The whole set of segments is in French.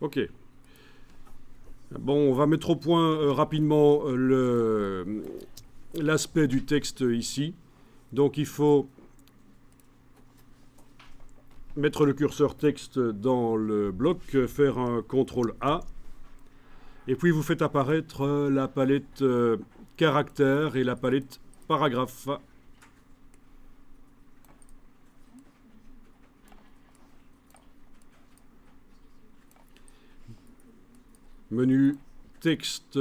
Ok. Bon, on va mettre au point rapidement l'aspect du texte ici. Donc il faut mettre le curseur texte dans le bloc, faire un CTRL A, et puis vous faites apparaître la palette caractère et la palette paragraphe. Menu texte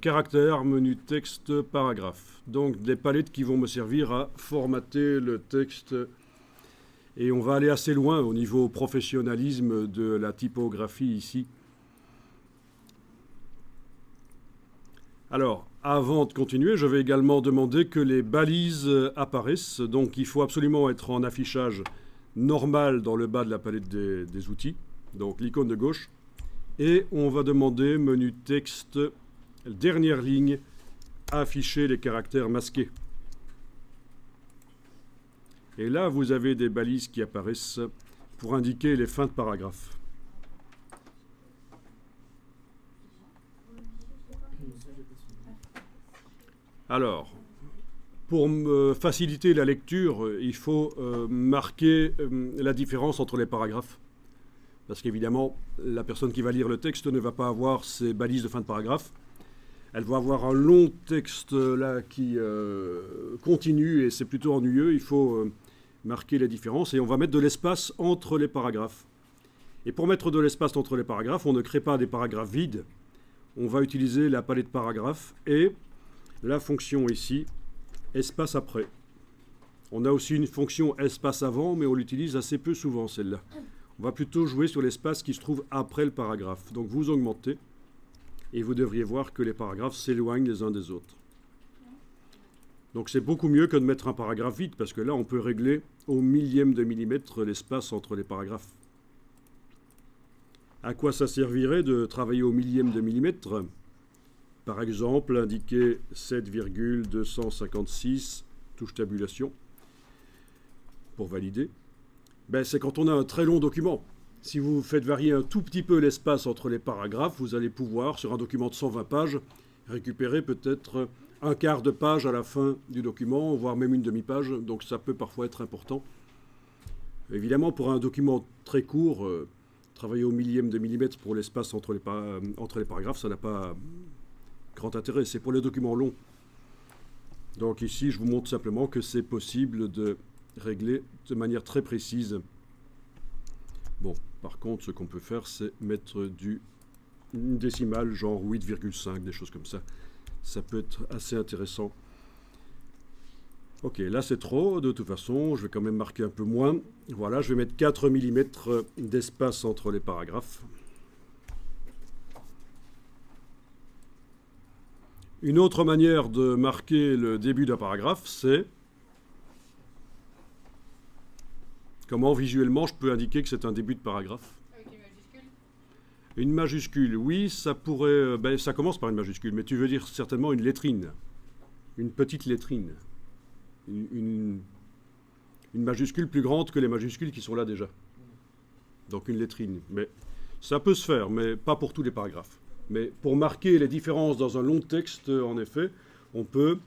caractère, menu texte paragraphe. Donc des palettes qui vont me servir à formater le texte. Et on va aller assez loin au niveau professionnalisme de la typographie ici. Alors, avant de continuer, je vais également demander que les balises apparaissent. Donc il faut absolument être en affichage normal dans le bas de la palette des outils. Donc l'icône de gauche. Et on va demander menu texte, dernière ligne, afficher les caractères masqués. Et là, vous avez des balises qui apparaissent pour indiquer les fins de paragraphe. Alors, pour me faciliter la lecture, il faut marquer la différence entre les paragraphes. Parce qu'évidemment, la personne qui va lire le texte ne va pas avoir ces balises de fin de paragraphe. Elle va avoir un long texte là qui continue et c'est plutôt ennuyeux. Il faut marquer les différences et on va mettre de l'espace entre les paragraphes. Et pour mettre de l'espace entre les paragraphes, on ne crée pas des paragraphes vides. On va utiliser la palette paragraphe et la fonction ici, espace après. On a aussi une fonction espace avant, mais on l'utilise assez peu souvent celle-là. On va plutôt jouer sur l'espace qui se trouve après le paragraphe. Donc vous augmentez et vous devriez voir que les paragraphes s'éloignent les uns des autres. Donc c'est beaucoup mieux que de mettre un paragraphe vide parce que là on peut régler au millième de millimètre l'espace entre les paragraphes. À quoi ça servirait de travailler au millième de millimètre? Par exemple, indiquer 7,256, touche tabulation, pour valider. C'est quand on a un très long document. Si vous faites varier un tout petit peu l'espace entre les paragraphes, vous allez pouvoir, sur un document de 120 pages, récupérer peut-être un quart de page à la fin du document, voire même une demi-page. Donc ça peut parfois être important. Évidemment, pour un document très court, travailler au millième de millimètre pour l'espace entre les paragraphes, ça n'a pas grand intérêt. C'est pour les documents longs. Donc ici, je vous montre simplement que c'est possible de régler de manière très précise. Bon, par contre, ce qu'on peut faire, c'est mettre une décimale, genre 8,5, des choses comme ça. Ça peut être assez intéressant. Ok, là c'est trop, de toute façon, je vais quand même marquer un peu moins. Voilà, je vais mettre 4 mm d'espace entre les paragraphes. Une autre manière de marquer le début d'un paragraphe, c'est comment visuellement je peux indiquer que c'est un début de paragraphe. Avec une majuscule? Une majuscule, oui, ça pourrait... ça commence par une majuscule, mais tu veux dire certainement une lettrine. Une petite lettrine. Une majuscule plus grande que les majuscules qui sont là déjà. Donc une lettrine. Mais ça peut se faire, mais pas pour tous les paragraphes. Mais pour marquer les différences dans un long texte, en effet, on peut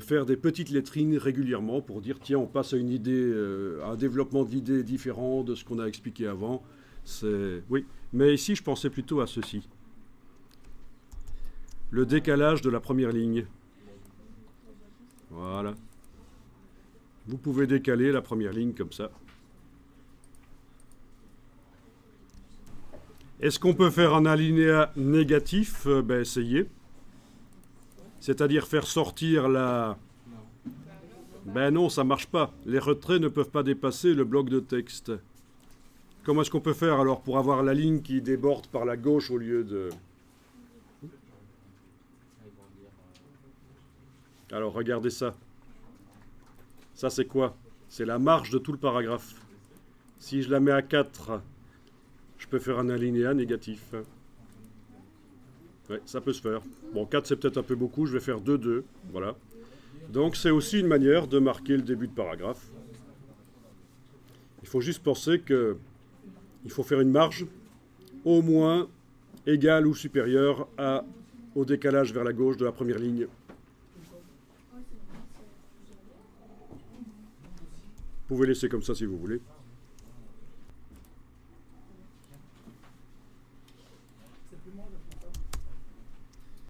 faire des petites lettrines régulièrement pour dire, tiens, on passe à une idée, à un développement de l'idée différent de ce qu'on a expliqué avant. Oui, mais ici, je pensais plutôt à ceci. Le décalage de la première ligne. Voilà. Vous pouvez décaler la première ligne comme ça. Est-ce qu'on peut faire un alinéa négatif? Essayez. C'est-à-dire faire sortir la... non, ça ne marche pas. Les retraits ne peuvent pas dépasser le bloc de texte. Comment est-ce qu'on peut faire alors pour avoir la ligne qui déborde par la gauche au lieu de... Alors, regardez ça. Ça, c'est quoi? C'est la marge de tout le paragraphe. Si je la mets à 4, je peux faire un alinéa négatif. Oui, ça peut se faire. Bon, 4, c'est peut-être un peu beaucoup. Je vais faire 2, 2. Voilà. Donc, c'est aussi une manière de marquer le début de paragraphe. Il faut juste penser qu'il faut faire une marge au moins égal ou supérieur au décalage vers la gauche de la première ligne. Vous pouvez laisser comme ça si vous voulez.